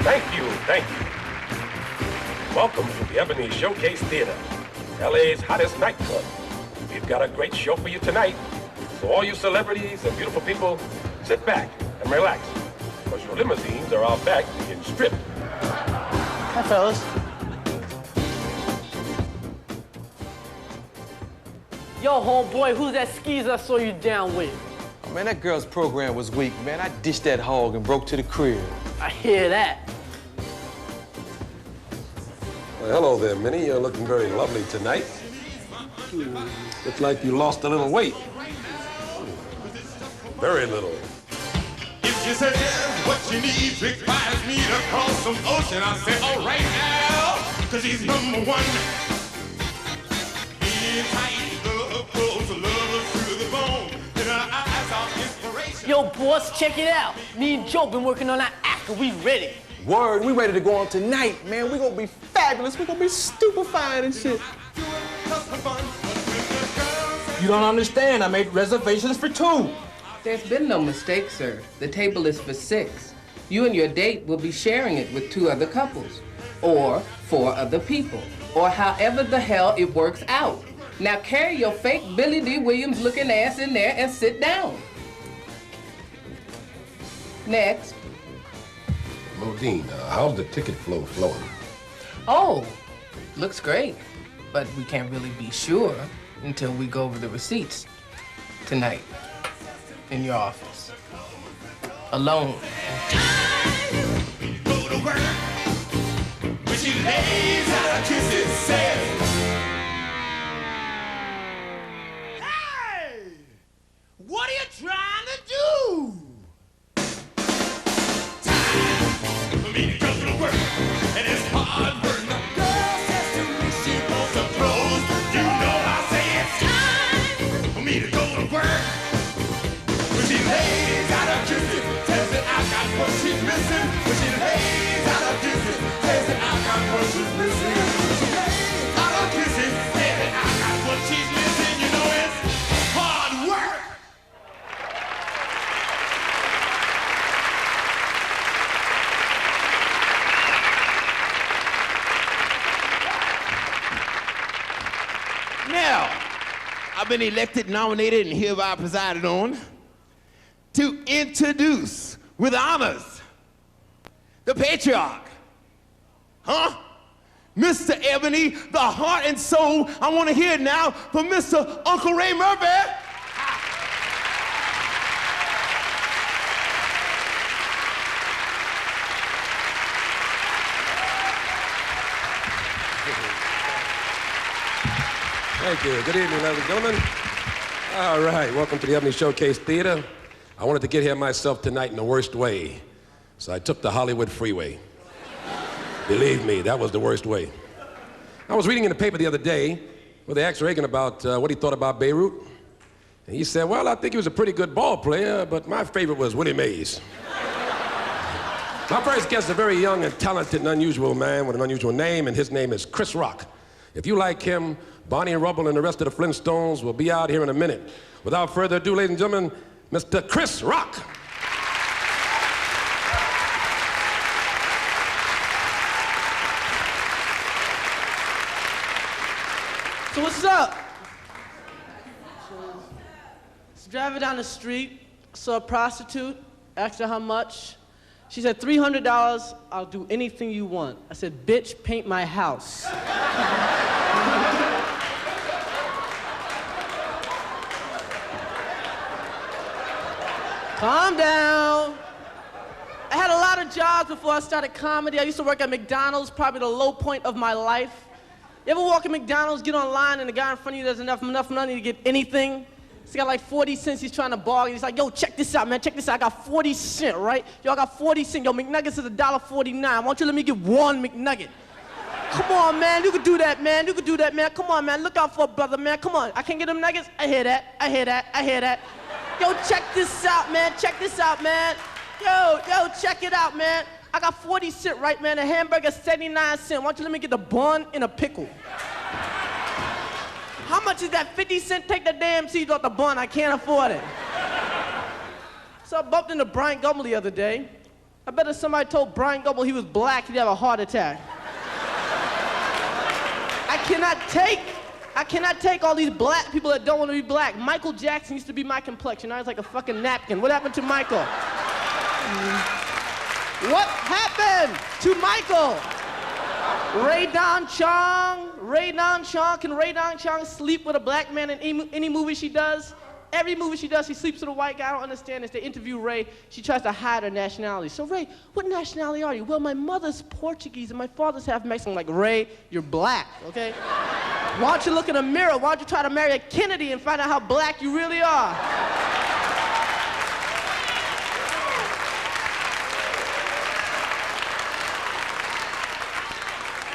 Thank you, thank you. Welcome to the Ebony Showcase Theater, LA's hottest nightclub. We've got a great show for you tonight. So all you celebrities and beautiful people, sit back and relax, because your limousines are out back being stripped. Hi, fellas. Yo, homeboy, who's that skeezer I saw you down with? Oh, man, that girl's program was weak, man. I dished that hog and broke to the crib. I hear that. Well, hello there, Minnie. You're looking very lovely tonight. Looks like you lost a little weight. Very little. If you say yes, what you need requires me to cross some ocean, I say, all right now, because he's number one. Being tight, love, close, love to the bone, and our eyes are inspiration. Yo, boss, check it out. Me and Joe been working on our act, and we ready. Word, we ready to go on tonight, man. We gonna be fabulous. We gonna be stupefying and shit. You don't understand. I made reservations for 2. There's been no mistake, sir. The table is for 6. You and your date will be sharing it with 2 other couples, or 4 other people, or however the hell it works out. Now carry your fake Billy D. Williams looking ass in there and sit down. Next. Modine, how's the ticket flow flowing? Oh, looks great, but we can't really be sure until we go over the receipts tonight. In your office. Alone. Go to work. When she lays out her kisses, says, hey, what are you trying to do? Time for me to go to work, and it's hard work. The girl says to me she wants to close. You know I say it's time for me to go to work. When she lays out her kisses, says that I got what she's missing. When she lays out her kisses, says that I got what she's missing. When she lays out her kisses, says that I got what she's missing. You know it's hard work. Now, I've been elected, nominated, and hereby presided on to introduce with honors the patriarch, Mr. Ebony, the heart and soul. I want to hear it now from Mr. Uncle Ray Murphy. Thank you. Good evening, ladies and gentlemen. All right, welcome to the Ebony Showcase Theater. I wanted to get here myself tonight in the worst way, so I took the Hollywood freeway. Believe me, that was the worst way. I was reading in the paper the other day where they asked Reagan about what he thought about Beirut. And he said, well, I think he was a pretty good ball player, but my favorite was Willie Mays. My first guest is a very young and talented and unusual man with an unusual name, and his name is Chris Rock. If you like him, Bonnie Rubble and the rest of the Flintstones will be out here in a minute. Without further ado, ladies and gentlemen, Mr. Chris Rock. So what's up? So driving down the street, saw a prostitute, asked her how much. She said, $300, I'll do anything you want. I said, bitch, paint my house. Calm down. I had a lot of jobs before I started comedy. I used to work at McDonald's, probably the low point of my life. You ever walk in McDonald's, get online, and the guy in front of you doesn't have enough money to get anything? He's got like 40 cents, he's trying to bargain. He's like, yo, check this out, man, check this out. I got 40 cents, right? Yo, I got 40 cents. Yo, McNuggets is $1.49. Why don't you let me get one McNugget? Come on, man, you could do that, man. You could do that, man. Come on, man, look out for a brother, man. Come on, I can't get them nuggets? I hear that, I hear that, I hear that. Yo, check this out, man, check this out, man. Yo, check it out, man. I got 40 cents, right, man? A hamburger, 79 cents. Why don't you let me get the bun and a pickle? How much is that? 50 cents? Take the damn cheese off the bun. I can't afford it. So I bumped into Brian Gumble the other day. I bet if somebody told Brian Goebel he was black, he'd have a heart attack. I cannot take all these black people that don't want to be black. Michael Jackson used to be my complexion. I was like a fucking napkin. What happened to Michael? What happened to Michael? Ray Don Chong. Can Ray Don Chong sleep with a black man in any movie she does? Every movie she does, she sleeps with a white guy. I don't understand this. They interview Ray. She tries to hide her nationality. So, Ray, what nationality are you? Well, my mother's Portuguese and my father's half Mexican. I'm like, Ray, you're black, okay? Why don't you look in a mirror? Why don't you try to marry a Kennedy and find out how black you really are?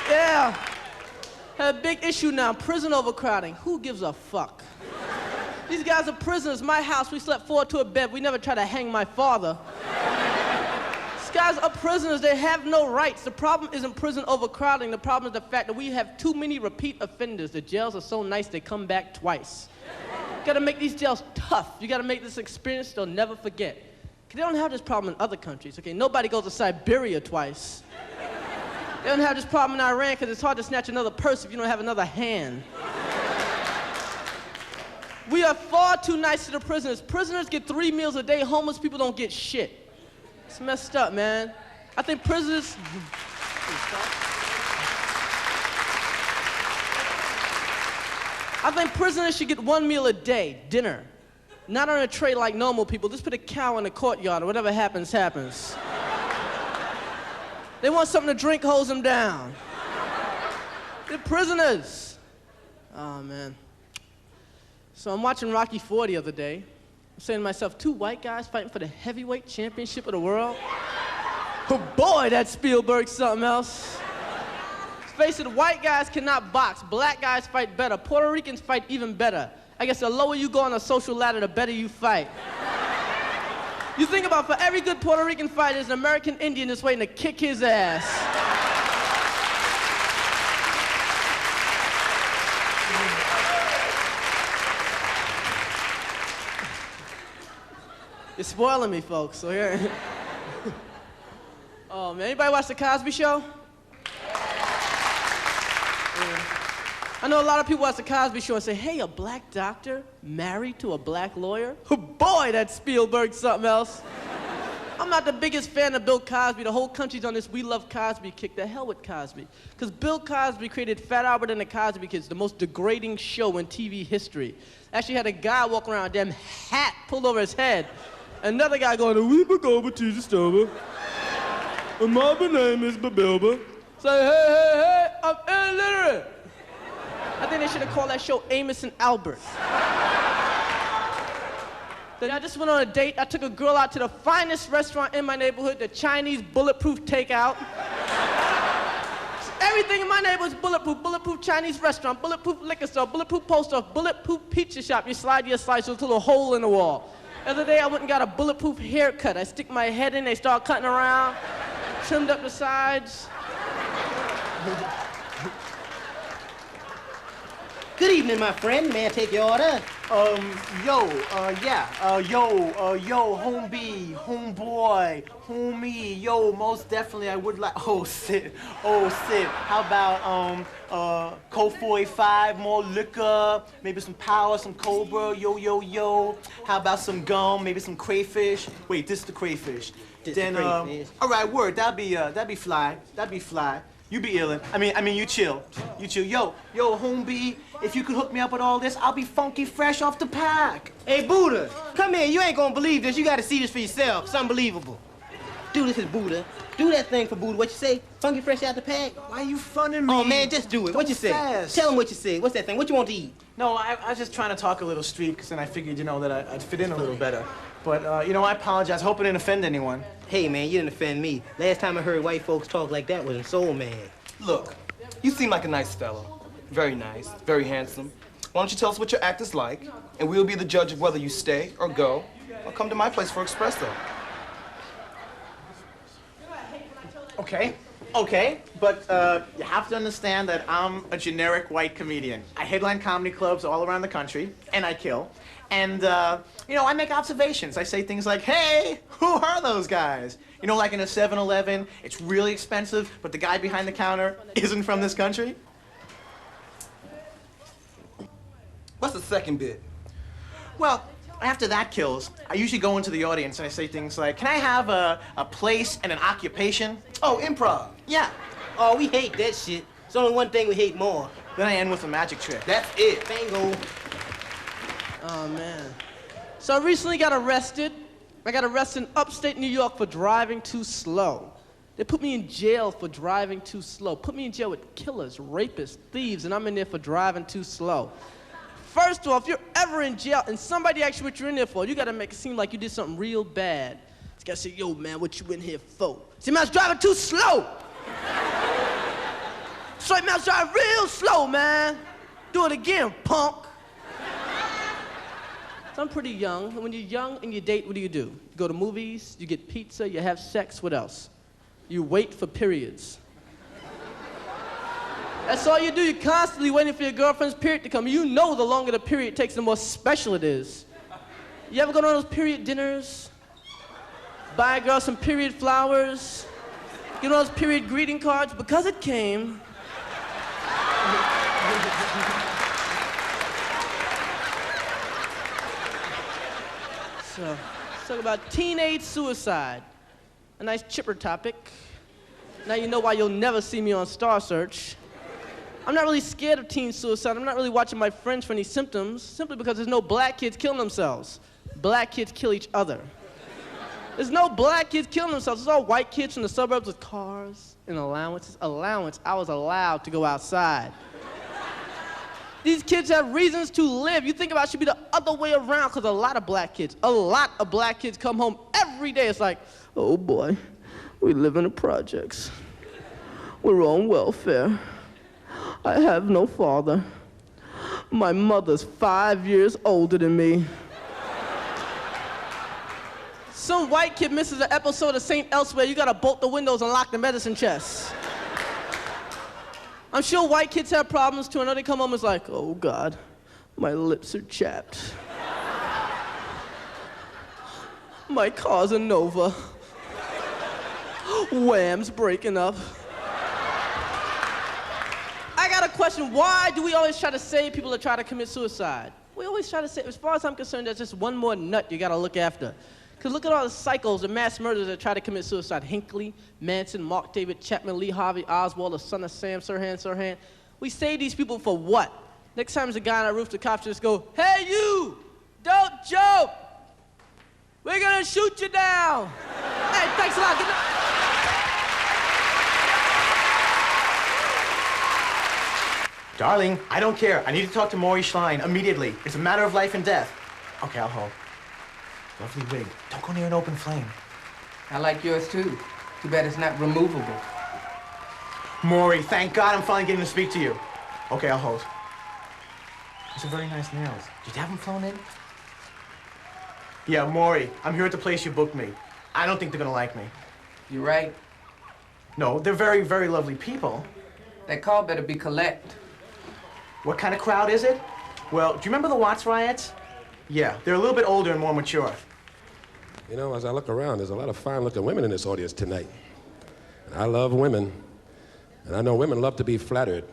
Yeah. Have a big issue now. Prison overcrowding. Who gives a fuck? These guys are prisoners. My house, we slept 4 to a bed. We never tried to hang my father. These guys are prisoners. They have no rights. The problem isn't prison overcrowding. The problem is the fact that we have too many repeat offenders. The jails are so nice, they come back twice. You gotta make these jails tough. You gotta make this experience they'll never forget. 'Cause they don't have this problem in other countries, okay? Nobody goes to Siberia twice. They don't have this problem in Iran because it's hard to snatch another purse if you don't have another hand. We are far too nice to the prisoners. Prisoners get 3 meals a day. Homeless people don't get shit. It's messed up, man. I think prisoners... I think prisoners should get 1 meal a day, dinner. Not on a tray like normal people. Just put a cow in the courtyard, or whatever happens, happens. They want something to drink, hose them down. They're prisoners. Oh, man. So I'm watching Rocky IV the other day. I'm saying to myself, 2 white guys fighting for the heavyweight championship of the world? Oh boy, that Spielberg's something else. Let's face it, white guys cannot box. Black guys fight better. Puerto Ricans fight even better. I guess the lower you go on the social ladder, the better you fight. You think about, for every good Puerto Rican fighter, there's an American Indian that's waiting to kick his ass. You're spoiling me, folks, so here. Oh, man, anybody watch The Cosby Show? Yeah. I know a lot of people watch The Cosby Show and say, hey, a black doctor married to a black lawyer? Oh, boy, that Spielberg's something else. I'm not the biggest fan of Bill Cosby. The whole country's on this We Love Cosby kick. The hell with Cosby. Because Bill Cosby created Fat Albert and the Cosby Kids, the most degrading show in TV history. Actually had a guy walking around with a damn hat pulled over his head. Another guy going, we go to the stover. And my name is Babilba. Say, hey, I'm illiterate. I think they should have called that show Amos and Albert. Then I just went on a date. I took a girl out to the finest restaurant in my neighborhood, the Chinese Bulletproof Takeout. Everything in my neighborhood is bulletproof. Bulletproof Chinese restaurant, bulletproof liquor store, bulletproof post office, bulletproof pizza shop. You slide your slice through a little hole in the wall. The other day I went and got a bulletproof haircut. I stick my head in, they start cutting around, trimmed up the sides. Good evening, my friend. May I take your order? Yo, homie, homeboy, homie, yo, most definitely I would like, oh, shit. How about, Coke 45, more liquor, maybe some power, some Cobra, yo. How about some gum, maybe some crayfish? Wait, this is the crayfish. Then, all right, word, that'd be fly. You be illin'. I mean, you chill. Yo, homie, if you could hook me up with all this, I'll be funky fresh off the pack. Hey, Buddha, come here. You ain't gonna believe this. You gotta see this for yourself. It's unbelievable. Do this is Buddha. Do that thing for Buddha. What you say? Funky fresh out the pack? Why you funning me? Oh, man, just do it. What you say? Fast. Tell him what you say. What's that thing? What you want to eat? No, I was just trying to talk a little street, because then I figured, that I'd fit in a little better. But, I apologize. Hope I didn't offend anyone. Hey, man, you didn't offend me. Last time I heard white folks talk like that was in Soul Man. Look, you seem like a nice fellow. Very nice, very handsome. Why don't you tell us what your act is like, and we'll be the judge of whether you stay or go, or come to my place for espresso. Okay. Okay, but you have to understand that I'm a generic white comedian. I headline comedy clubs all around the country, and I kill. And, you know, I make observations. I say things like, hey, who are those guys? You know, like in a 7-Eleven, it's really expensive, but the guy behind the counter isn't from this country. What's the second bit? Well, after that kills, I usually go into the audience and I say things like, can I have a place and an occupation? Oh, improv. Yeah. Oh, we hate that shit. It's only one thing we hate more. Then I end with a magic trick. That's it. Bingo. Oh, man. So I recently got arrested. I got arrested in upstate New York for driving too slow. They put me in jail for driving too slow. Put me in jail with killers, rapists, thieves, and I'm in there for driving too slow. First off, if you're ever in jail and somebody asks you what you're in there for, you gotta make it seem like you did something real bad. You gotta say, yo, man, what you in here for? See, man, I was driving too slow. Straight, man, I was driving real slow, man. Do it again, punk. So I'm pretty young, and when you're young and you date, what do? You go to movies, you get pizza, you have sex, what else? You wait for periods. That's all you do. You're constantly waiting for your girlfriend's period to come. You know the longer the period takes, the more special it is. You ever go to one of those period dinners? Buy a girl some period flowers? Get one of those period greeting cards? Because it came. So, let's talk about teenage suicide. A nice chipper topic. Now you know why you'll never see me on Star Search. I'm not really scared of teen suicide. I'm not really watching my friends for any symptoms, simply because there's no black kids killing themselves. Black kids kill each other. There's no black kids killing themselves. It's all white kids from the suburbs with cars and allowances. I was allowed to go outside. These kids have reasons to live. You think about it should be the other way around, because a lot of black kids come home every day. It's like, oh boy, we live in the projects. We're on welfare. I have no father. My mother's 5 years older than me. Some white kid misses an episode of St. Elsewhere, you gotta bolt the windows and lock the medicine chest. I'm sure white kids have problems too. I know they come home and it's like, oh God, my lips are chapped. My car's a Nova. Wham's breaking up. I got a question. Why do we always try to save people that try to commit suicide? We always try to say, as far as I'm concerned, there's just one more nut you gotta look after. Because look at all the psychos and mass murderers that try to commit suicide. Hinckley, Manson, Mark David Chapman, Lee Harvey Oswald, the son of Sam Sirhan. We save these people for what? Next time there's a guy on a roof, the cops just go, hey you, don't joke. We're gonna shoot you down. Hey, thanks a lot. Good night. Darling, I don't care. I need to talk to Maury Schlein immediately. It's a matter of life and death. Okay, I'll hold. Lovely wig. Don't go near an open flame. I like yours too. Too bad it's not removable. Maury, thank God I'm finally getting to speak to you. Okay, I'll hold. Those are very nice nails. Did you have them flown in? Yeah, Maury, I'm here at the place you booked me. I don't think they're gonna like me. You're right. No, they're very, very lovely people. That call better be collect. What kind of crowd is it? Well, do you remember the Watts riots? Yeah, they're a little bit older and more mature. You know, as I look around, there's a lot of fine-looking women in this audience tonight. And I love women. And I know women love to be flattered.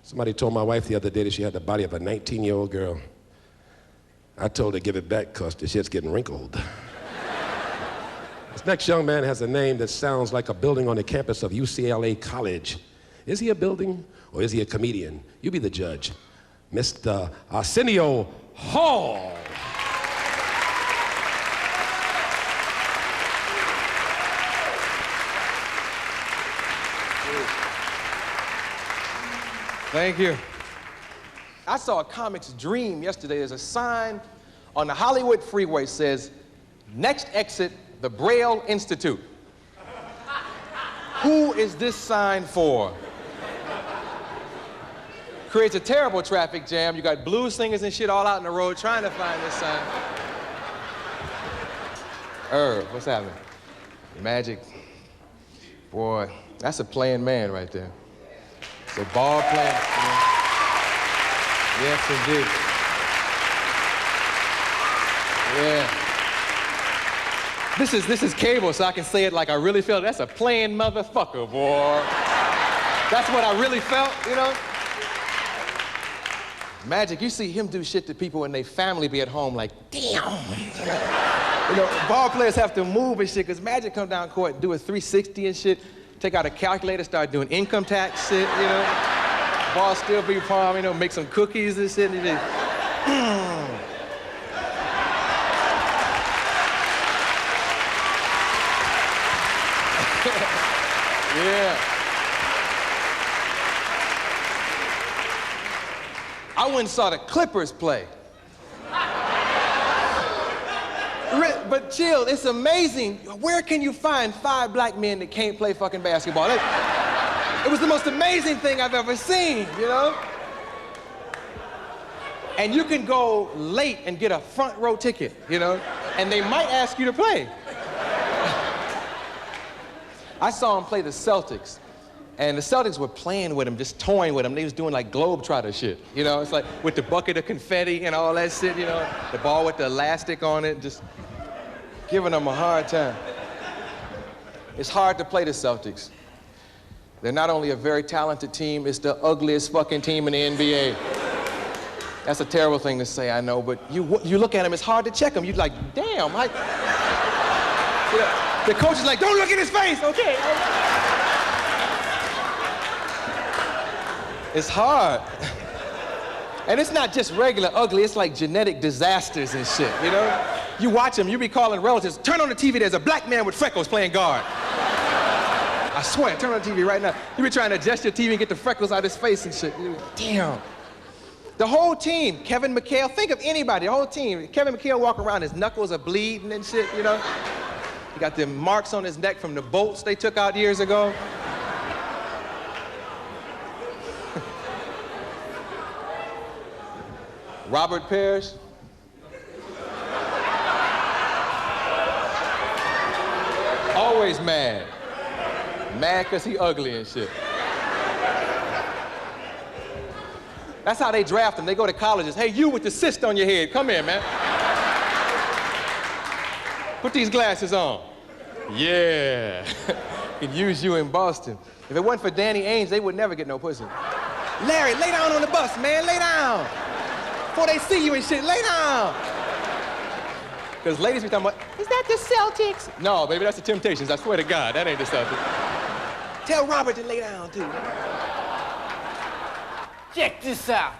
Somebody told my wife the other day that she had the body of a 19-year-old girl. I told her to give it back because the shit's getting wrinkled. This next young man has a name that sounds like a building on the campus of UCLA College. Is he a building or is he a comedian? You be the judge. Mr. Arsenio Hall. Thank you. I saw a comic's dream yesterday. There's a sign on the Hollywood freeway says, next exit, the Braille Institute. Who is this sign for? Creates a terrible traffic jam. You got blues singers and shit all out in the road trying to find this sign. Irv, what's happening? Magic. Boy, That's a playing man right there. It's a ball player. Yes, indeed. Yeah. This is cable, so I can say it like I really feel it. That's a playing motherfucker, boy. That's what I really felt, you know? Magic, you see him do shit to people and they family be at home like, damn. You know, ball players have to move and shit, because Magic come down court, do a 360 and shit, take out a calculator, start doing income tax shit, you know? Ball still be palm, you know, make some cookies and shit, and he just, yeah. I went and saw the Clippers play. But chill, it's amazing. Where can you find 5 black men that can't play fucking basketball? It was the most amazing thing I've ever seen, you know? And you can go late and get a front row ticket, you know? And they might ask you to play. I saw him play the Celtics, and the Celtics were playing with him, just toying with him. They was doing like Globetrotter shit, you know? It's like with the bucket of confetti and all that shit, you know? The ball with the elastic on it, just giving them a hard time. It's hard to play the Celtics. They're not only a very talented team, it's the ugliest fucking team in the NBA. That's a terrible thing to say, I know, but you look at him, it's hard to check him. You're like, damn, you know, the coach is like, don't look in his face, okay? It's hard. And it's not just regular ugly, it's like genetic disasters and shit, you know? You watch them, you be calling relatives, turn on the TV, there's a black man with freckles playing guard. I swear, turn on the TV right now. You be trying to adjust your TV and get the freckles out of his face and shit. Damn. The whole team, Kevin McHale, think of anybody, the whole team. Kevin McHale walk around, his knuckles are bleeding and shit, you know? He got them marks on his neck from the bolts they took out years ago. Robert Parrish. Always mad. Mad because he ugly and shit. That's how they draft them. They go to colleges. Hey, you with the cyst on your head, come here, man. Put these glasses on. Yeah. Could use you in Boston. If it wasn't for Danny Ainge, they would never get no pussy. Larry, lay down on the bus, man, lay down. Before they see you and shit, lay down. Because ladies be talking about, is that the Celtics? No, baby, that's the Temptations. I swear to God, that ain't the Celtics. Tell Robert to lay down, too. Check this out.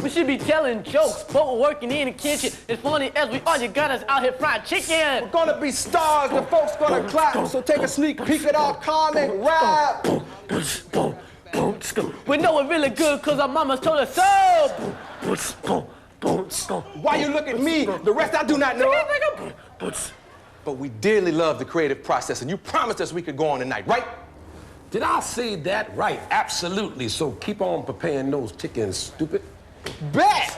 We should be telling jokes, but we're working in the kitchen. As funny as we are, you got us out here fried chicken. We're gonna be stars, the folks gonna clap, so take a sneak peek at our comic rap. We know we're really good because our mamas told us so. Why you look at me? The rest I do not know. But we dearly love the creative process, and you promised us we could go on tonight, right? Did I say that right? Absolutely. So keep on preparing those chickens, stupid. Bet!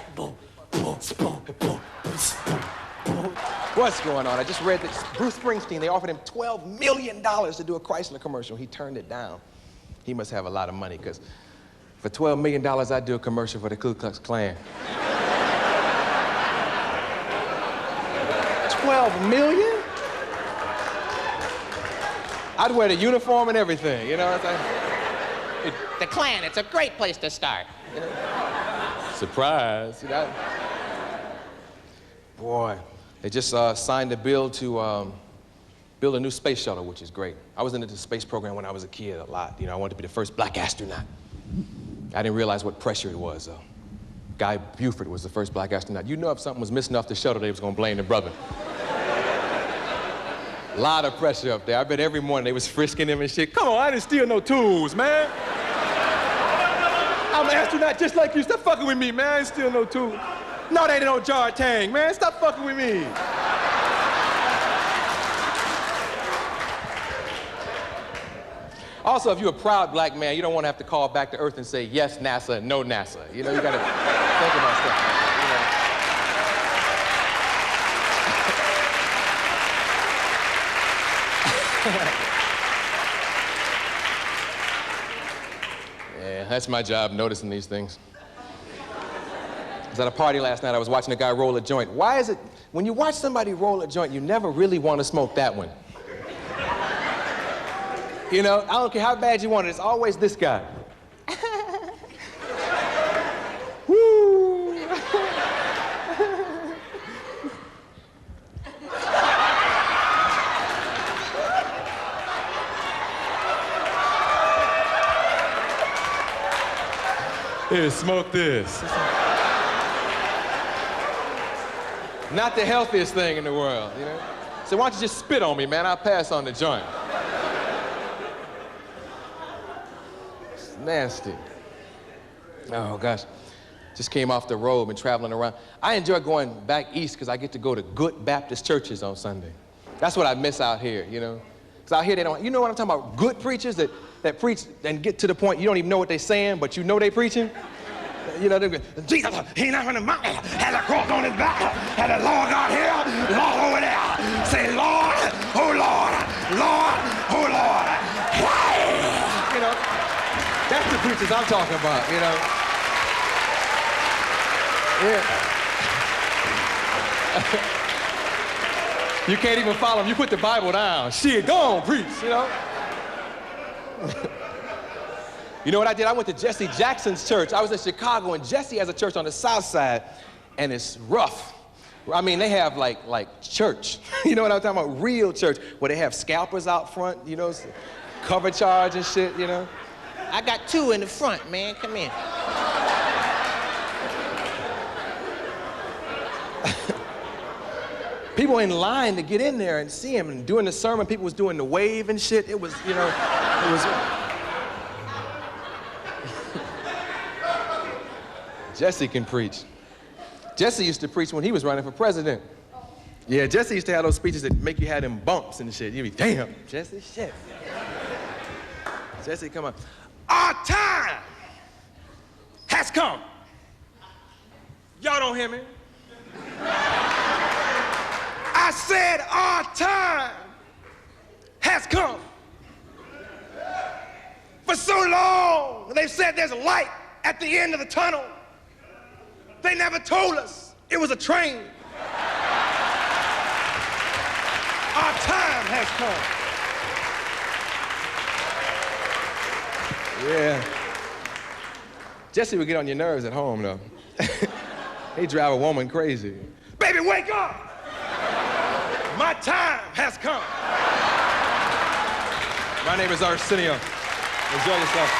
What's going on? I just read that Bruce Springsteen, they offered him $12 million to do a Chrysler commercial. He turned it down. He must have a lot of money, because for $12 million, I'd do a commercial for the Ku Klux Klan. 12 million? I'd wear the uniform and everything, you know? It's like, The Klan, it's a great place to start. you know? Surprise, you know? Boy, they just signed a bill to build a new space shuttle, which is great. I was into the space program when I was a kid a lot. You know, I wanted to be the first black astronaut. I didn't realize what pressure it was, though. Guy Buford was the first black astronaut. You know if something was missing off the shuttle, they was gonna blame the brother. A lot of pressure up there. I bet every morning they was frisking him and shit. Come on, I didn't steal no tools, man. I'm an astronaut just like you. Stop fucking with me, man. I didn't steal no tools. No, they ain't no jar tang, man. Stop fucking with me. Also, if you're a proud black man, you don't want to have to call back to Earth and say, yes, NASA, no NASA. You know, you gotta think about stuff. You know. Yeah, that's my job, noticing these things. I was at a party last night. I was watching a guy roll a joint. Why is it, when you watch somebody roll a joint, you never really want to smoke that one? You know, I don't care how bad you want it, it's always this guy. Woo! Here, smoke this. Not the healthiest thing in the world, you know? So why don't you just spit on me, man? I'll pass on the joint. It's nasty. Oh, gosh. Just came off the road, been traveling around. I enjoy going back east because I get to go to good Baptist churches on Sunday. That's what I miss out here, you know? Because out here they don't, you know what I'm talking about? Good preachers that preach and get to the point you don't even know what they're saying, but you know they're preaching. You know, they're Jesus, he not on the mountain, had a cross on his back, had a Lord out here, Lord over there. Say, Lord, oh Lord, Lord, oh Lord. Hey! You know, that's the preachers I'm talking about, you know. Yeah. You can't even follow them. You put the Bible down. Shit, go on, preach, you know. You know what I did? I went to Jesse Jackson's church. I was in Chicago, and Jesse has a church on the south side, and it's rough. I mean, they have like church. You know what I'm talking about? Real church, where they have scalpers out front, you know, cover charge and shit, you know. I got 2 in the front, man. Come here. People in line to get in there and see him, and during the sermon, people was doing the wave and shit. It was, you know, it was... Jesse can preach. Jesse used to preach when he was running for president. Yeah, Jesse used to have those speeches that make you have them bumps and shit. You'd be, damn, Jesse, shit. Jesse, come on. Our time has come. Y'all don't hear me? I said our time has come. For so long, they've said there's a light at the end of the tunnel. They never told us it was a train. Our time has come. Yeah. Jesse would get on your nerves at home, though. He'd drive a woman crazy. Baby, wake up! My time has come. My name is Arsenio. Enjoy yourself.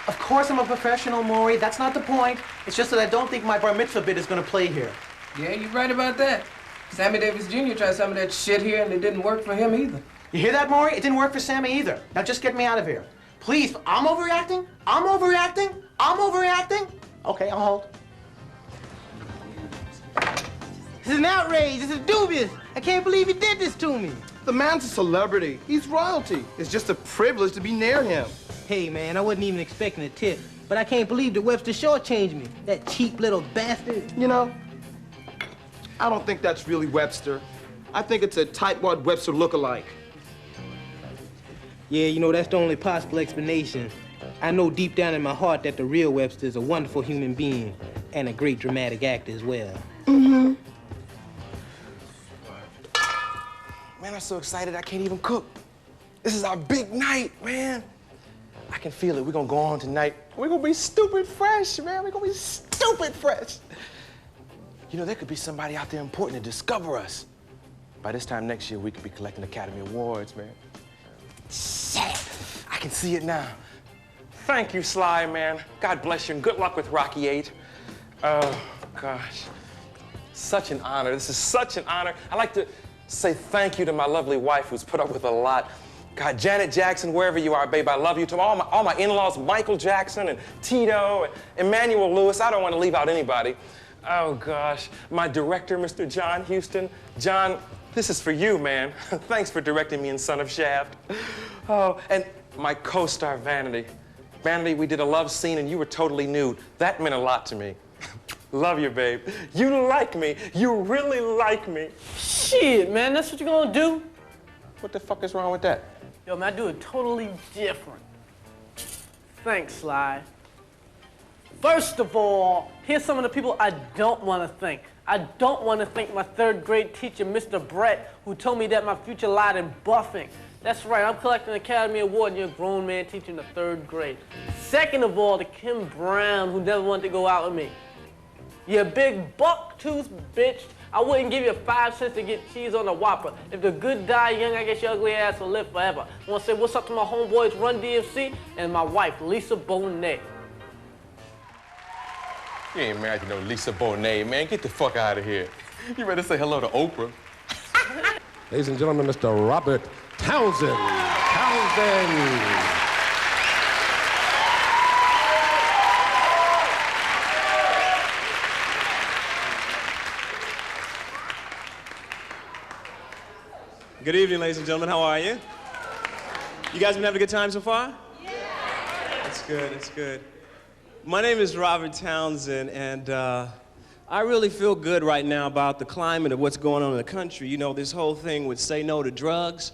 Of course I'm a professional, Maury. That's not the point. It's just that I don't think my bar mitzvah bit is going to play here. Yeah, you're right about that. Sammy Davis Jr. tried some of that shit here, and it didn't work for him either. You hear that, Maury? It didn't work for Sammy either. Now just get me out of here. Please, I'm overreacting? I'm overreacting? I'm overreacting? Okay, I'll hold. This is an outrage. This is dubious. I can't believe he did this to me. The man's a celebrity. He's royalty. It's just a privilege to be near him. Hey, man, I wasn't even expecting a tip, but I can't believe that Webster shortchanged me. That cheap little bastard. You know, I don't think that's really Webster. I think it's a tightwad Webster look-alike. Yeah, you know, that's the only possible explanation. I know deep down in my heart that the real Webster is a wonderful human being and a great dramatic actor as well. Mm-hmm. Man, I'm so excited I can't even cook. This is our big night, man. I can feel it. We're gonna go on tonight. We're gonna be stupid fresh, man. We're gonna be stupid fresh. You know, there could be somebody out there important to discover us. By this time next year, we could be collecting Academy Awards, man. Shit, I can see it now. Thank you, Sly, man. God bless you, and good luck with Rocky 8. Oh, gosh. Such an honor. This is such an honor. I'd like to say thank you to my lovely wife who's put up with a lot. God, Janet Jackson, wherever you are, babe, I love you. To all my in-laws, Michael Jackson and Tito and Emmanuel Lewis. I don't want to leave out anybody. Oh, gosh. My director, Mr. John Huston. John, this is for you, man. Thanks for directing me in Son of Shaft. Oh, and my co-star, Vanity. Vanity, we did a love scene and you were totally nude. That meant a lot to me. Love you, babe. You like me. You really like me. Shit, man, that's what you're gonna do? What the fuck is wrong with that? Yo, man, I do it totally different. Thanks, Sly. First of all, here's some of the people I don't want to thank. I don't want to thank my third grade teacher, Mr. Brett, who told me that my future lied in buffing. That's right, I'm collecting an Academy Award and you're a grown man teaching the third grade. Second of all, to Kim Brown, who never wanted to go out with me. You big buck-toothed bitch. I wouldn't give you 5 cents to get cheese on a Whopper. If the good die young, I guess your ugly ass will live forever. I want to say what's up to my homeboys, Run DMC, and my wife, Lisa Bonet. You ain't married to no Lisa Bonet, man. Get the fuck out of here. You better say hello to Oprah. Ladies and gentlemen, Mr. Robert Townsend. Townsend. Good evening, ladies and gentlemen. How are you? You guys been having a good time so far? Yeah. That's good, that's good. My name is Robert Townsend, and I really feel good right now about the climate of what's going on in the country. You know, this whole thing with say no to drugs.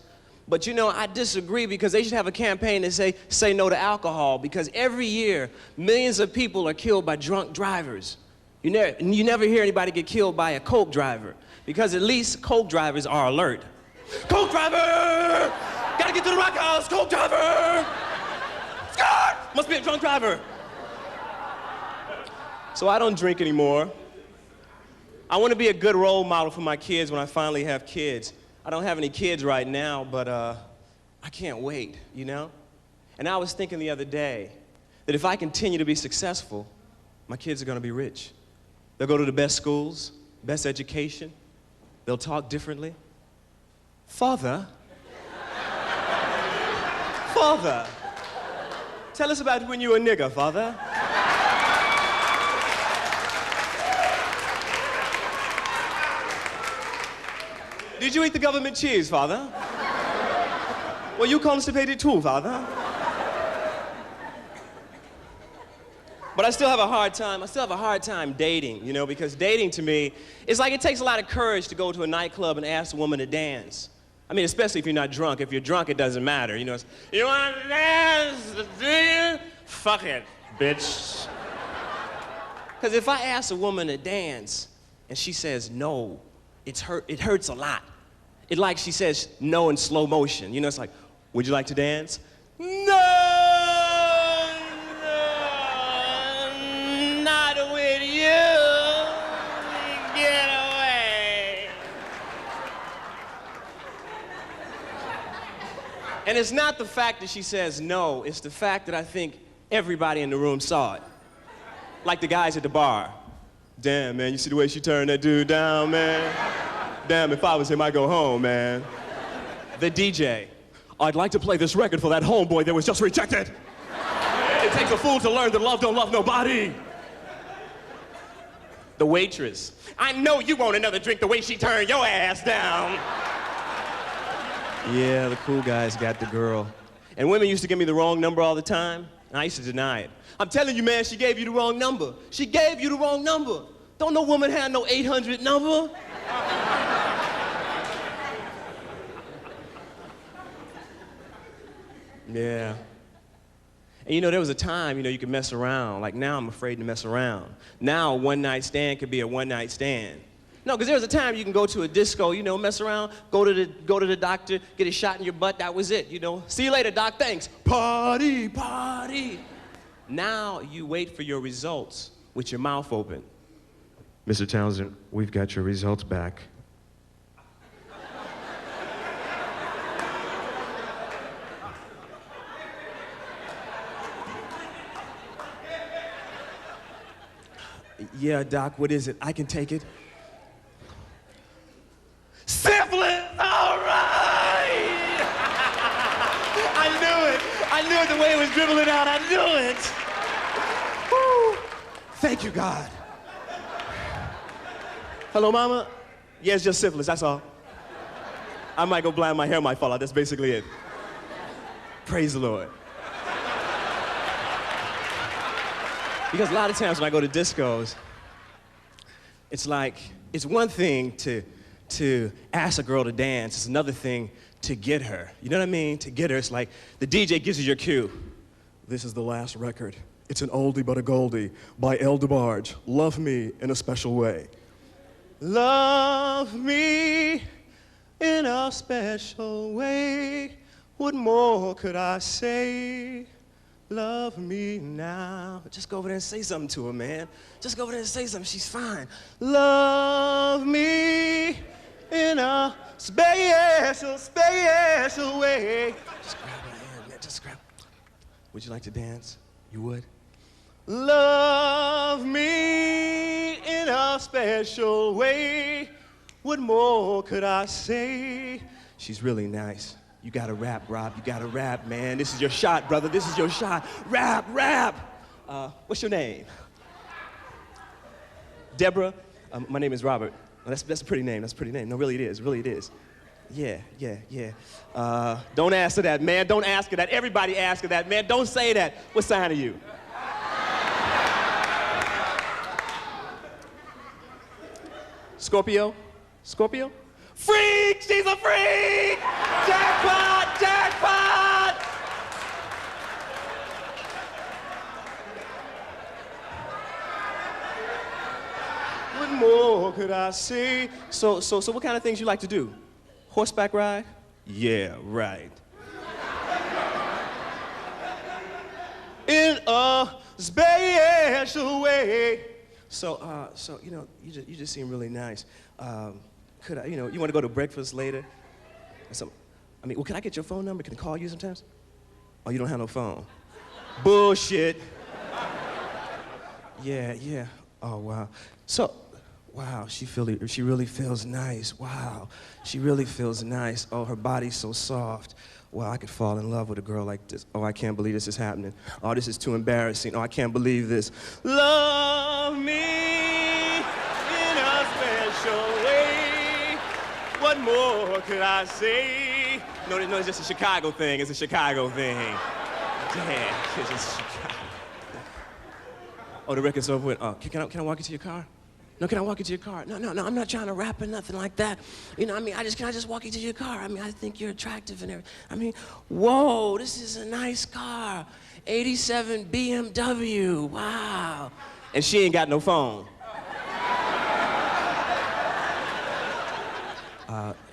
But you know, I disagree because they should have a campaign that say no to alcohol, because every year, millions of people are killed by drunk drivers. You never hear anybody get killed by a Coke driver, because at least Coke drivers are alert. Coke driver! Gotta get to the rock house, Coke driver! Scott! Must be a drunk driver. So I don't drink anymore. I want to be a good role model for my kids when I finally have kids. I don't have any kids right now, but I can't wait, you know? And I was thinking the other day that if I continue to be successful, my kids are gonna be rich. They'll go to the best schools, best education, they'll talk differently. Father, Father, tell us about when you were a nigger, Father. Did you eat the government cheese, Father? Were you constipated too, Father? But I still have a hard time dating, you know, because dating to me, it's like it takes a lot of courage to go to a nightclub and ask a woman to dance. I mean, especially if you're not drunk. If you're drunk, it doesn't matter, you know. You want to dance, do you? Fuck it, bitch. Because if I ask a woman to dance and she says no, it hurts a lot. It like she says no in slow motion. You know, it's like, would you like to dance? No! Not with you. Get away. And it's not the fact that she says no, it's the fact that I think everybody in the room saw it. Like the guys at the bar. Damn, man, you see the way she turned that dude down, man? Damn, if I was him, I'd go home, man. The DJ. I'd like to play this record for that homeboy that was just rejected. It takes a fool to learn that love don't love nobody. The waitress. I know you want another drink the way she turned your ass down. Yeah, the cool guys got the girl. And women used to give me the wrong number all the time, and I used to deny it. I'm telling you, man, she gave you the wrong number. She gave you the wrong number. Don't no woman have no 800 number. Yeah. And you know, there was a time, you know, you could mess around. Like now I'm afraid to mess around. Now a one-night stand could be a one-night stand. No, because there was a time you can go to a disco, you know, mess around, go to the doctor, get a shot in your butt, that was it, you know. See you later, doc, thanks. Party, party. Now you wait for your results with your mouth open. Mr. Townsend, we've got your results back. Yeah, doc, what is it? I can take it. Syphilis! All right! I knew it the way it was dribbling out. I knew it. Woo. Thank you, God. Hello, Mama? Yeah, it's just syphilis, that's all. I might go blind, my hair might fall out. That's basically it. Praise the Lord. Because a lot of times when I go to discos, It's like, it's one thing to ask a girl to dance. It's another thing to get her. You know what I mean? To get her, it's like the DJ gives you your cue. This is the last record. It's an oldie but a goldie by El DeBarge. Love me in a special way. Love me in a special way. What more could I say? Love me now. Just go over there and say something to her, man. Just go over there and say something. She's fine. Love me in a special, special way. Just grab her hand, man. Just grab. Would you like to dance? You would? Love me in a special way. What more could I say? She's really nice. You gotta rap, Rob. You gotta rap, man. This is your shot, brother. This is your shot. Rap, rap. What's your name? Deborah. My name is Robert. Oh, that's a pretty name. That's a pretty name. No, really it is. Really it is. Yeah. Don't ask her that, man. Don't ask her that. Everybody ask her that, man. Don't say that. What sign are you? Scorpio? Scorpio? Freak! She's a freak! Jackpot! Jackpot! What more could I say? So what kind of things you like to do? Horseback ride? Yeah, right. In a special way. So you know, you just seem really nice. Could I, you want to go to breakfast later? Well, can I get your phone number? Can I call you sometimes? Oh, you don't have no phone. Bullshit. Yeah. Oh, wow. So, wow, she really feels nice. Wow, she really feels nice. Oh, her body's so soft. Wow, I could fall in love with a girl like this. Oh, I can't believe this is happening. Oh, this is too embarrassing. Oh, I can't believe this. Love me in a special way. What more could I say? No, it's just a Chicago thing. It's a Chicago thing. Damn, it's just Chicago. Oh, the record's over with. Oh, can I walk you to your car? No, can I walk you to your car? No, I'm not trying to rap or nothing like that. Can I just walk you to your car? I think you're attractive and everything. Whoa, this is a nice car. 87 BMW, wow. And she ain't got no phone.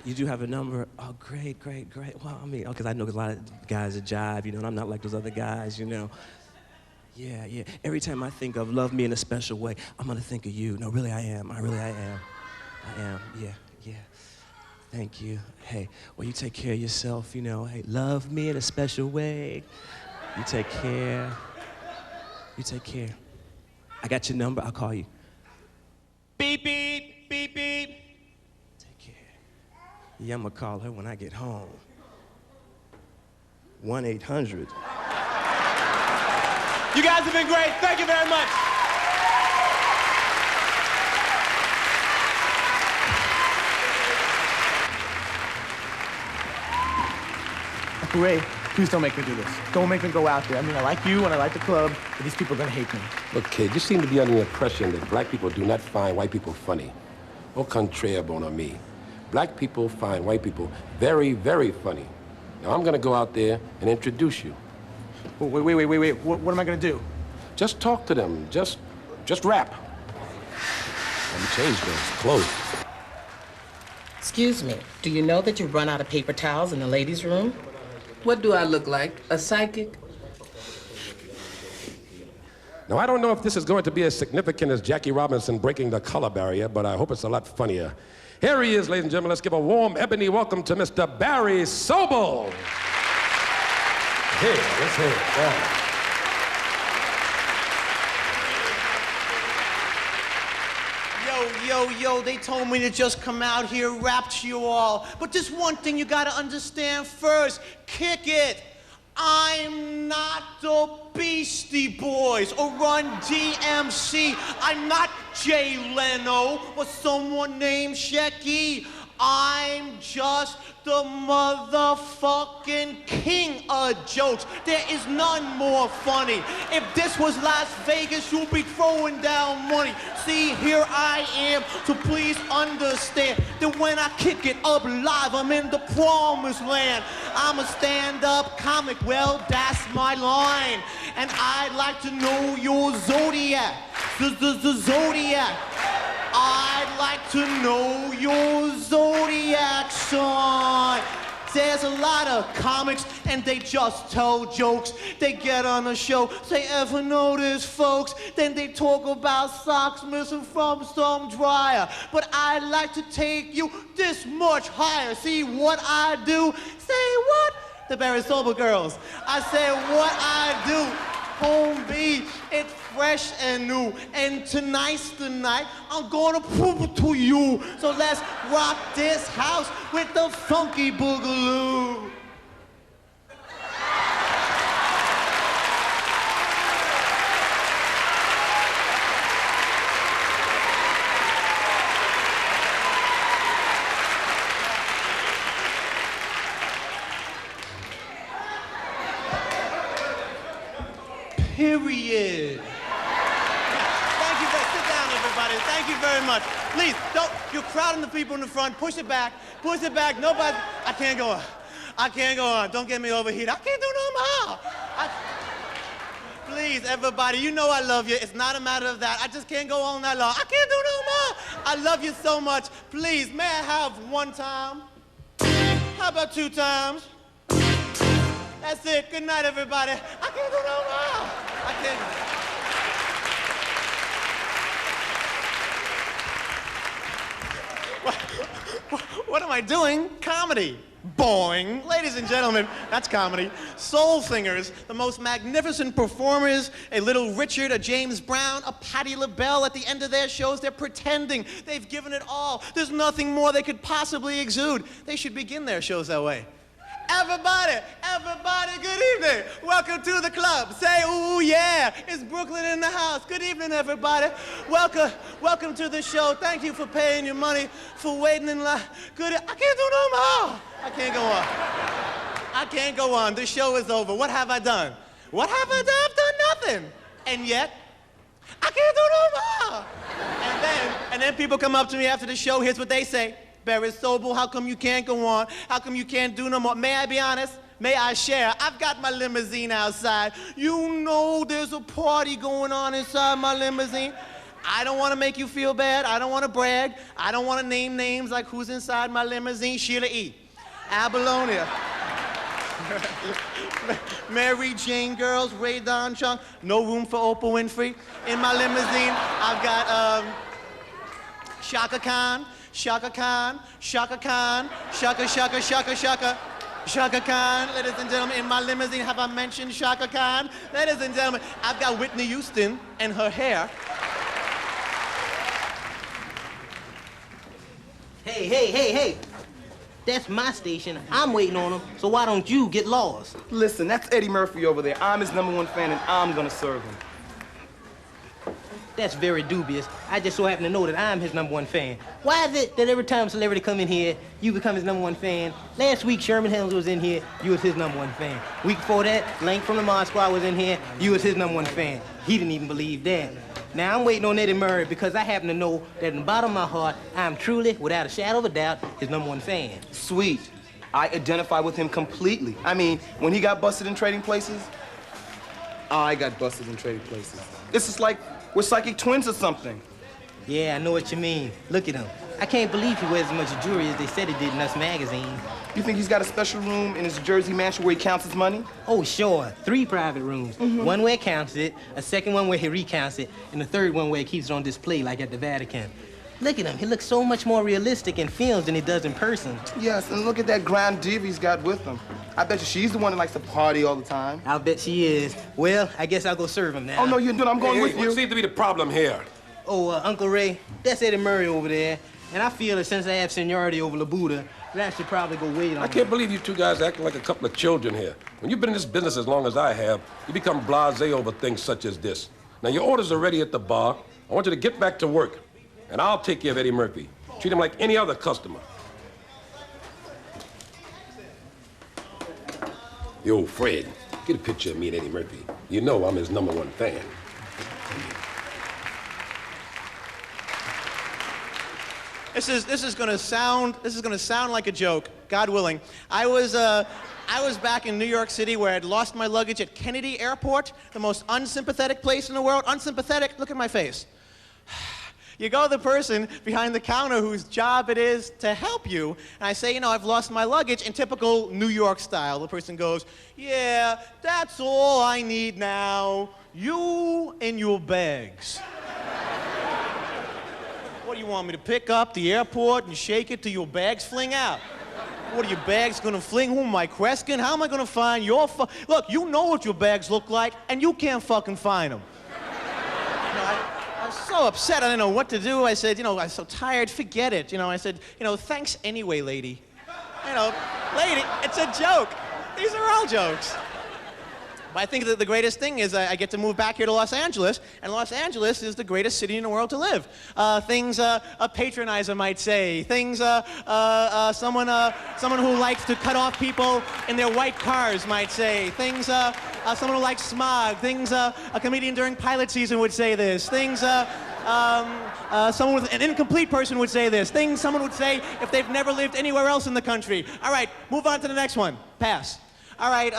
You do have a number? Oh, great. Well, because I know a lot of guys that jive, and I'm not like those other guys, Yeah. Every time I think of love me in a special way, I'm gonna think of you. No, really I am. I am. Yeah. Thank you. Hey, well, you take care of yourself, Hey, love me in a special way. You take care. I got your number. I'll call you. Beep, beep, beep, beep. Take care. Yeah, I'm gonna call her when I get home. 1-800. You guys have been great. Thank you very much. Ray, please don't make me do this. Don't make me go out there. I like you and I like the club, but these people are gonna hate me. Look, kid, you seem to be under the impression that black people do not find white people funny. Au contraire, bon ami. Black people find white people very, very funny. Now, I'm gonna go out there and introduce you. Wait. What am I gonna do? Just talk to them. Just rap. Let me change those clothes. Excuse me, do you know that you've run out of paper towels in the ladies' room? What do I look like, a psychic? Now, I don't know if this is going to be as significant as Jackie Robinson breaking the color barrier, but I hope it's a lot funnier. Here he is, ladies and gentlemen. Let's give a warm ebony welcome to Mr. Barry Sobel. Let's hear it. Yeah. Yo, they told me to just come out here, rap to you all. But there's one thing you gotta understand first. Kick it. I'm not the Beastie Boys or Run DMC. I'm not Jay Leno or someone named Shecky. I'm just the motherfucking king of jokes. There is none more funny. If this was Las Vegas, you'd be throwing down money. See, here I am, so please understand that when I kick it up live, I'm in the promised land. I'm a stand-up comic, well, that's my line. And I'd like to know your zodiac, the zodiac. I'd like to know your zodiac sign. There's a lot of comics and they just tell jokes. They get on the show, say, ever notice, folks? Then they talk about socks missing from some dryer. But I'd like to take you this much higher. See what I do? Say what? The Barry Sobel girls. I say what I do. Home beat, it's fresh and new. And tonight's the night I'm gonna prove it to you. So let's rock this house with the funky boogaloo. Period. Thank you. Sit down, everybody. Thank you very much. Please, don't. You're crowding the people in the front. Push it back. Push it back. Nobody. I can't go on. I can't go on. Don't get me overheated. I can't do no more. Please, everybody. You know I love you. It's not a matter of that. I just can't go on that long. I can't do no more. I love you so much. Please, may I have one time? How about 2 times? That's it. Good night, everybody. I can't do no more. I can't. What am I doing? Comedy. Boing. Ladies and gentlemen, that's comedy. Soul singers, the most magnificent performers, a Little Richard, a James Brown, a Patti LaBelle. At the end of their shows, they're pretending. They've given it all. There's nothing more they could possibly exude. They should begin their shows that way. Everybody, good evening. Welcome to the club. Say, ooh, yeah, it's Brooklyn in the house. Good evening, everybody. Welcome to the show. Thank you for paying your money, for waiting in line. I can't do no more. I can't go on. I can't go on. The show is over. What have I done? What have I done? I've done nothing. And yet, I can't do no more. And then people come up to me after the show. Here's what they say. Barry Sobel, how come you can't go on? How come you can't do no more? May I be honest? May I share? I've got my limousine outside. You know there's a party going on inside my limousine. I don't want to make you feel bad. I don't want to brag. I don't want to name names like who's inside my limousine. Sheila E. Abalonia. Mary Jane girls, Ray Don Chung. No room for Oprah Winfrey. In my limousine, I've got Shaka Khan. Shaka Khan, Shaka Khan, Shaka, Shaka, Shaka, Shaka, Shaka Khan. Ladies and gentlemen, in my limousine, have I mentioned Shaka Khan? Ladies and gentlemen, I've got Whitney Houston and her hair. Hey. That's my station. I'm waiting on him, so why don't you get lost? Listen, that's Eddie Murphy over there. I'm his #1 fan, and I'm gonna serve him. That's very dubious. I just so happen to know that I'm his #1 fan. Why is it that every time a celebrity come in here, you become his #1 fan? Last week, Sherman Helms was in here, you was his #1 fan. Week before that, Lank from the Mod Squad was in here, you was his #1 fan. He didn't even believe that. Now, I'm waiting on Eddie Murray because I happen to know that in the bottom of my heart, I'm truly, without a shadow of a doubt, his #1 fan. Sweet. I identify with him completely. I mean, when he got busted in Trading Places, I got busted in Trading Places. This is like we're psychic twins or something. Yeah, I know what you mean. Look at him. I can't believe he wears as much jewelry as they said he did in Us magazine. You think he's got a special room in his Jersey mansion where he counts his money? Oh, sure. 3 private rooms. One where he counts it, a second one where he recounts it, and a third one where he keeps it on display like at the Vatican. Look at him. He looks so much more realistic in films than he does in person. Yes, and look at that grand diva he's got with him. I bet you she's the one that likes to party all the time. I'll bet she is. Well, I guess I'll go serve him now. Oh, no, you're doing. I'm going with you. What seems to be the problem here? Oh, Uncle Ray, that's Eddie Murray over there. And I feel that since I have seniority over Labuda, that I should probably go wait on I can't believe you two guys acting like a couple of children here. When you've been in this business as long as I have, you become blasé over things such as this. Now, your orders are ready at the bar. I want you to get back to work, and I'll take care of Eddie Murphy. Treat him like any other customer. Yo, Fred, get a picture of me and Eddie Murphy. You know I'm his #1 fan. This is gonna sound like a joke, God willing. I was back in New York City where I'd lost my luggage at Kennedy Airport, the most unsympathetic place in the world. Unsympathetic, look at my face. You go to the person behind the counter whose job it is to help you, and I say, you know, I've lost my luggage in typical New York style. The person goes, yeah, that's all I need now. You and your bags. What do you want me to pick up the airport and shake it till your bags fling out? What are your bags gonna fling? Who am I, Kreskin? How am I gonna find your Look, you know what your bags look like, and you can't fucking find them. You know, I was so upset, I didn't know what to do. I said, you know, I'm so tired, forget it. You know, I said, you know, thanks anyway, lady. You know, lady, it's a joke. These are all jokes. But I think that the greatest thing is I get to move back here to Los Angeles, and Los Angeles is the greatest city in the world to live. Things a patronizer might say, things someone who likes to cut off people in their white cars might say, things someone who likes smog, things a comedian during pilot season would say this, things someone with an incomplete person would say this, things someone would say if they've never lived anywhere else in the country. All right, move on to the next one. Pass. All right,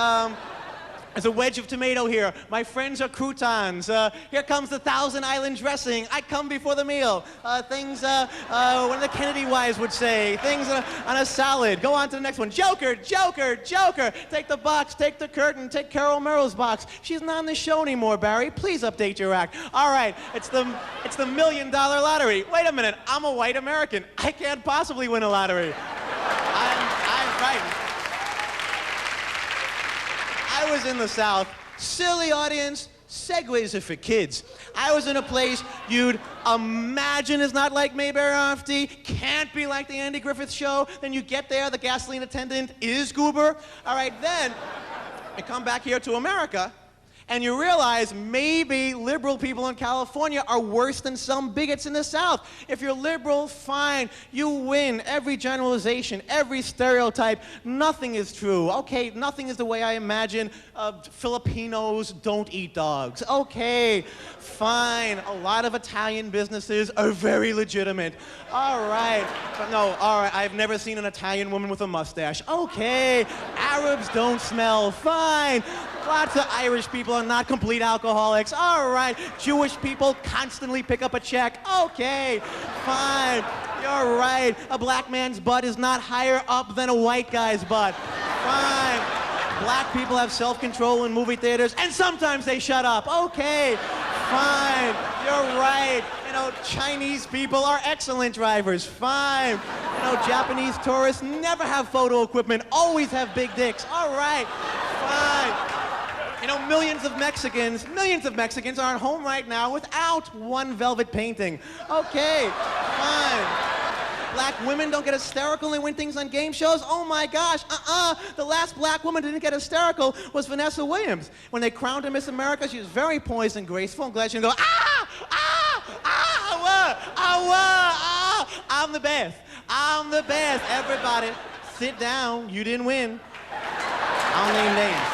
there's a wedge of tomato here. My friends are croutons. Here comes the Thousand Island dressing. I come before the meal. Things one of the Kennedy wives would say. Things on a salad. Go on to the next one. Joker, Joker, Joker. Take the box, take the curtain, take Carol Merrill's box. She's not on the show anymore, Barry. Please update your act. All right, it's the $1 million lottery. Wait a minute, I'm a white American. I can't possibly win a lottery. I'm frightened. I was in the South. Silly audience, segues are for kids. I was in a place you'd imagine is not like Mayberry Armstrong, can't be like the Andy Griffith Show. Then you get there, the gasoline attendant is Goober. All right, then you come back here to America, and you realize maybe liberal people in California are worse than some bigots in the South. If you're liberal, fine, you win. Every generalization, every stereotype, nothing is true. Okay, nothing is the way I imagine Filipinos don't eat dogs. Okay, fine, a lot of Italian businesses are very legitimate. All right, but no, all right, I've never seen an Italian woman with a mustache. Okay, Arabs don't smell, fine. Lots of Irish people are not complete alcoholics. All right. Jewish people constantly pick up a check. Okay. Fine. You're right. A black man's butt is not higher up than a white guy's butt. Fine. Black people have self-control in movie theaters, and sometimes they shut up. Okay. Fine. You're right. You know, Chinese people are excellent drivers. Fine. You know, Japanese tourists never have photo equipment, always have big dicks. All right. Fine. You know, millions of Mexicans aren't home right now without one velvet painting. Okay, fine. Black women don't get hysterical and win things on game shows? Oh my gosh, The last black woman who didn't get hysterical was Vanessa Williams. When they crowned her Miss America, she was very poised and graceful. I'm glad she didn't go, I'm the best. I'm the best. Everybody, sit down. You didn't win. I'll name names.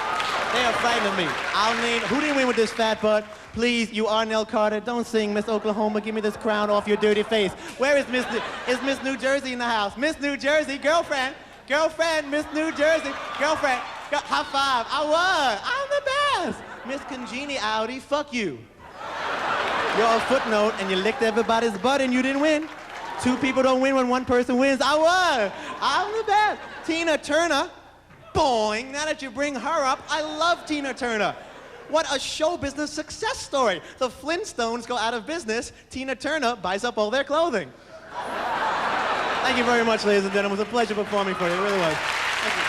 They are frightened of me. I'll name, who didn't win with this fat butt? Please, you are Nell Carter. Don't sing, Miss Oklahoma. Give me this crown off your dirty face. Where is Miss New Jersey in the house? Miss New Jersey, girlfriend, Miss New Jersey, girlfriend. High five. I won. I'm the best. Miss Congeniality, fuck you. You're a footnote and you licked everybody's butt and you didn't win. Two people don't win when one person wins. I won. I'm the best. Tina Turner. Boing, now that you bring her up, I love Tina Turner. What a show business success story. The Flintstones go out of business, Tina Turner buys up all their clothing. Thank you very much, ladies and gentlemen. It was a pleasure performing for you, it really was. Thank you.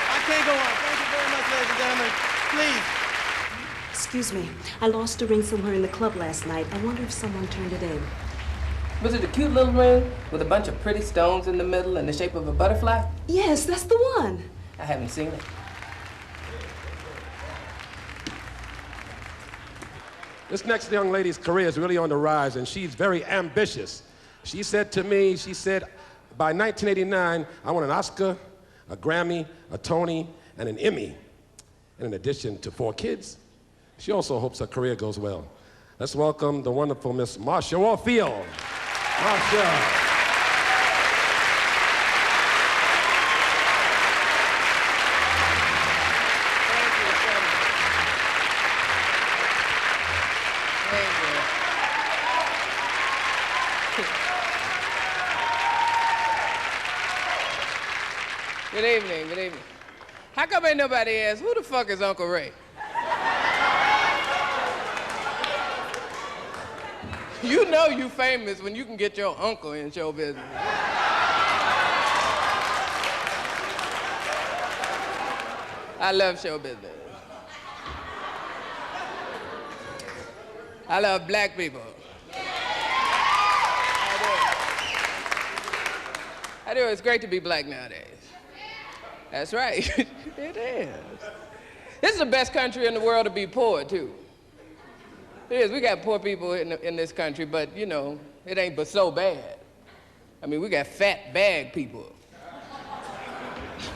I can't go on. Thank you very much, ladies and gentlemen. Please. Excuse me, I lost a ring somewhere in the club last night. I wonder if someone turned it in. Was it a cute little ring with a bunch of pretty stones in the middle in the shape of a butterfly? Yes, that's the one. I haven't seen it. This next young lady's career is really on the rise, and she's very ambitious. She said to me, by 1989, I won an Oscar, a Grammy, a Tony, and an Emmy. And in addition to 4 kids, she also hopes her career goes well. Let's welcome the wonderful Miss Marsha WARSFIELD. Marsha. Good evening, good evening. How come ain't nobody asked, who the fuck is Uncle Ray? You know you famous when you can get your uncle in show business. I love show business. I love black people. I do. It's great to be black nowadays. That's right. It is. This is the best country in the world to be poor, too. It is. We got poor people in this country, but, you know, it ain't but so bad. I mean, we got fat bag people.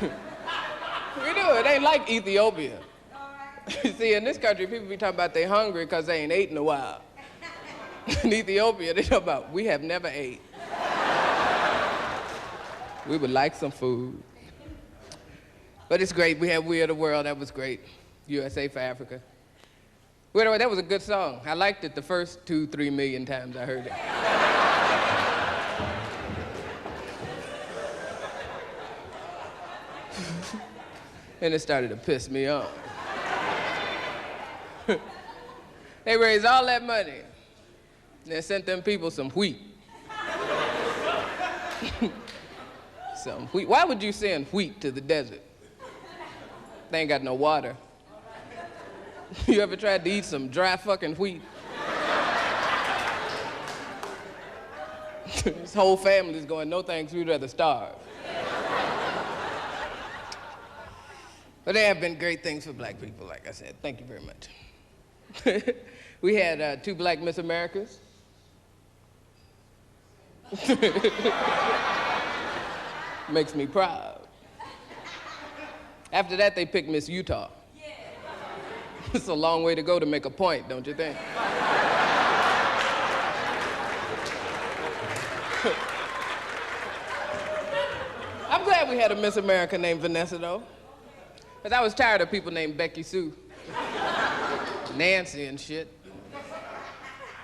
We do. It ain't like Ethiopia. See, in this country, people be talking about they hungry because they ain't ate in a while. In Ethiopia, they talk about, we have never ate. We would like some food. But it's great. We had We Are the World. That was great. USA for Africa. We Are the World, that was a good song. I liked it the first 2-3 million times I heard it. And it started to piss me off. They raised all that money. They sent them people some wheat. Some wheat. Why would you send wheat to the desert? They ain't got no water. You ever tried to eat some dry fucking wheat? This whole family's going, no thanks, we'd rather starve. But there have been great things for black people, like I said. Thank you very much. We had 2 black Miss Americas. Makes me proud. After that, they picked Miss Utah. Yeah. It's a long way to go to make a point, don't you think? I'm glad we had a Miss America named Vanessa, though. Because I was tired of people named Becky Sue, Nancy and shit.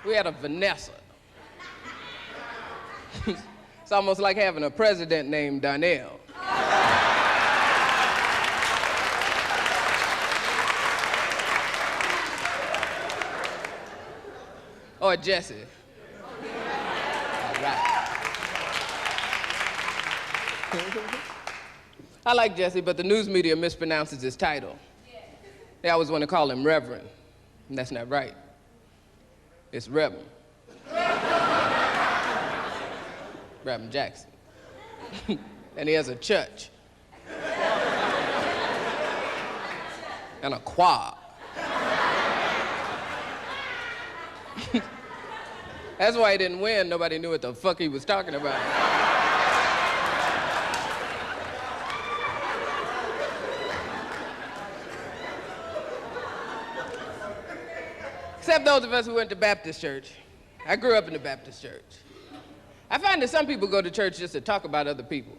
We had a Vanessa. It's almost like having a president named Darnell. Or Jesse. All right. I like Jesse, but the news media mispronounces his title. They always want to call him Reverend, and that's not right. It's Reverend. Reverend Jackson. And he has a church. And a choir. That's why he didn't win. Nobody knew what the fuck he was talking about. Except those of us who went to Baptist church. I grew up in the Baptist church. I find that some people go to church just to talk about other people.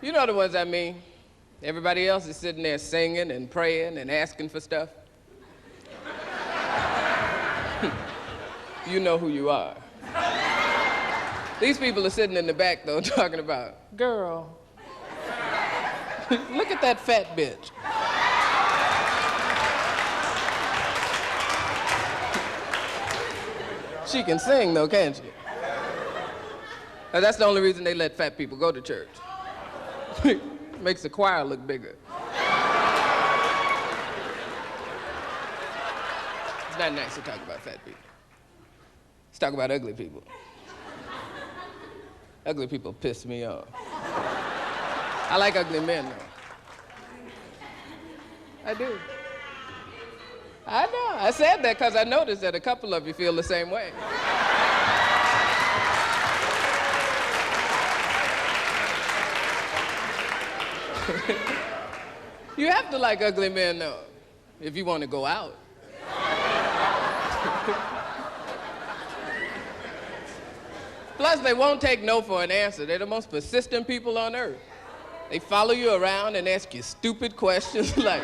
You know the ones I mean. Everybody else is sitting there singing and praying and asking for stuff. You know who you are. These people are sitting in the back, though, talking about, girl, look at that fat bitch. She can sing, though, can't she? Now, that's the only reason they let fat people go to church. Makes the choir look bigger. It's not nice to talk about fat people. Let's talk about ugly people. Ugly people piss me off. I like ugly men, though. I do. I know. I said that because I noticed that a couple of you feel the same way. You have to like ugly men, though, if you want to go out. Plus, they won't take no for an answer. They're the most persistent people on earth. They follow you around and ask you stupid questions like,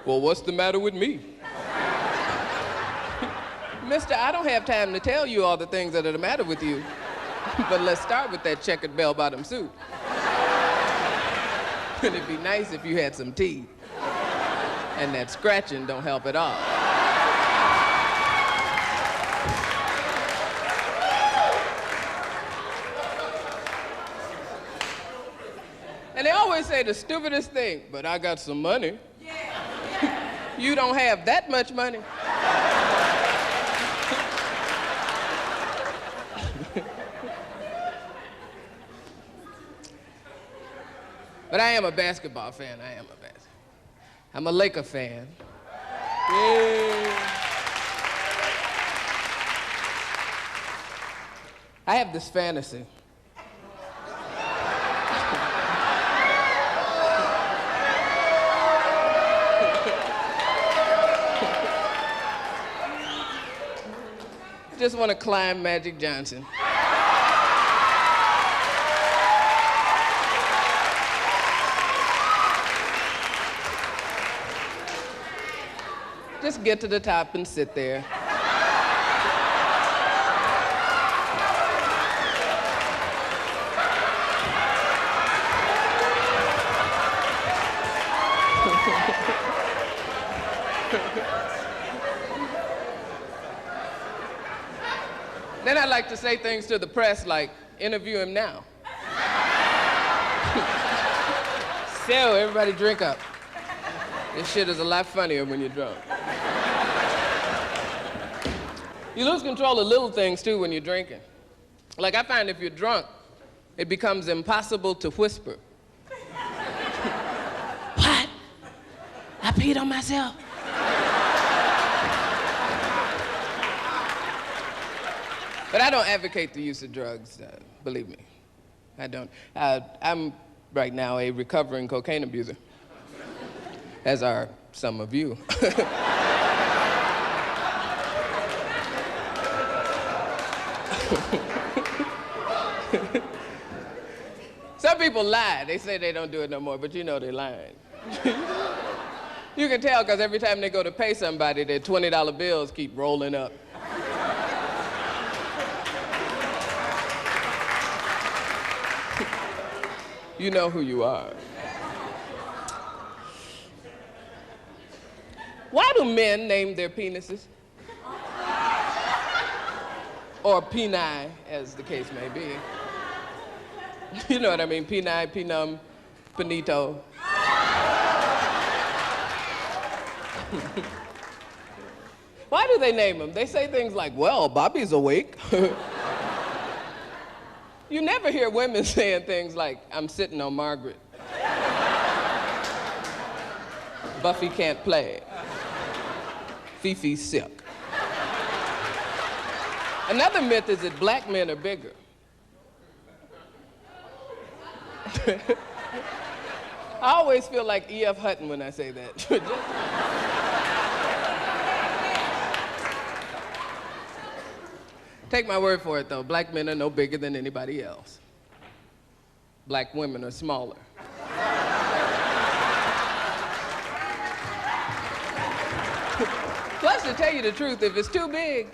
well, what's the matter with me? Mister, I don't have time to tell you all the things that are the matter with you. But let's start with that checkered bell-bottom suit. It'd be nice if you had some teeth. And that scratching don't help at all. And they always say the stupidest thing, but I got some money. Yeah. You don't have that much money. But I am a basketball fan. I'm a Laker fan. Yeah. I have this fantasy. Just want to climb Magic Johnson. Just get to the top and sit there. Then I like to say things to the press like, interview him now. So, everybody drink up. This shit is a lot funnier when you're drunk. You lose control of little things, too, when you're drinking. Like, I find if you're drunk, it becomes impossible to whisper. What? I peed on myself? But I don't advocate the use of drugs, believe me. I don't. I'm, right now, a recovering cocaine abuser, as are some of you. Some people lie. They say they don't do it no more, but you know they're lying. You can tell because every time they go to pay somebody, their $20 bills keep rolling up. You know who you are. Why do men name their penises? Or peni, as the case may be. You know what I mean? Peni, penum, penito. Why do they name them? They say things like, well, Bobby's awake. You never hear women saying things like, I'm sitting on Margaret. Buffy can't play. Fifi's sick. Another myth is that black men are bigger. I always feel like E.F. Hutton when I say that. Take my word for it, though. Black men are no bigger than anybody else. Black women are smaller. Plus, to tell you the truth, if it's too big,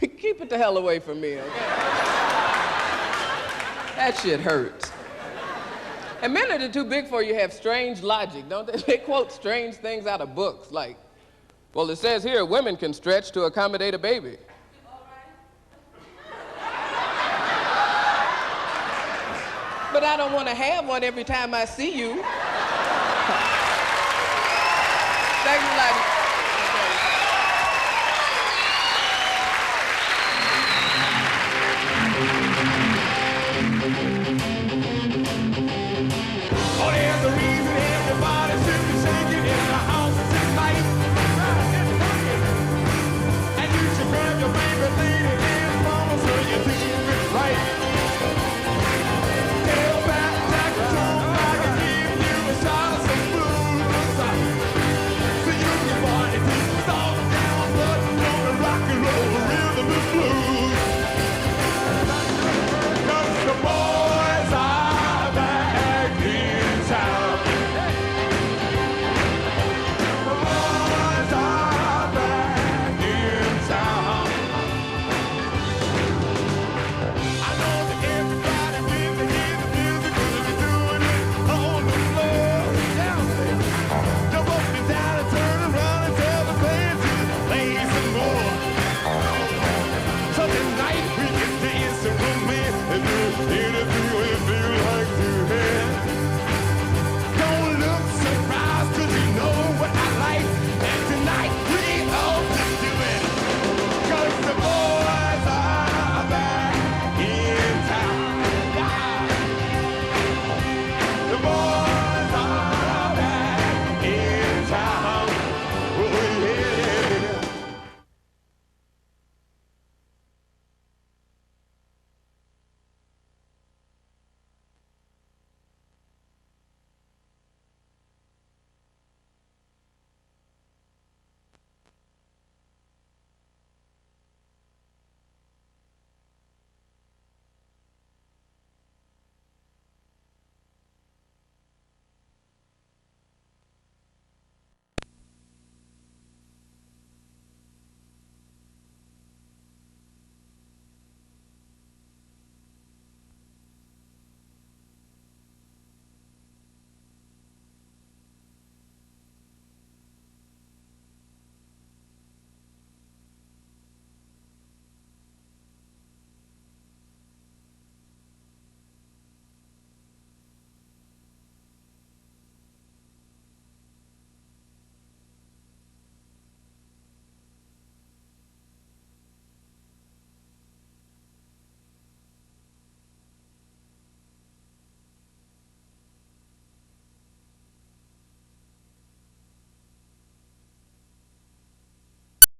keep it the hell away from me, okay? That shit hurts. And men that are too big for you have strange logic, don't they? They quote strange things out of books, like, well, it says here women can stretch to accommodate a baby. But I don't want to have one every time I see you. Thank you, like.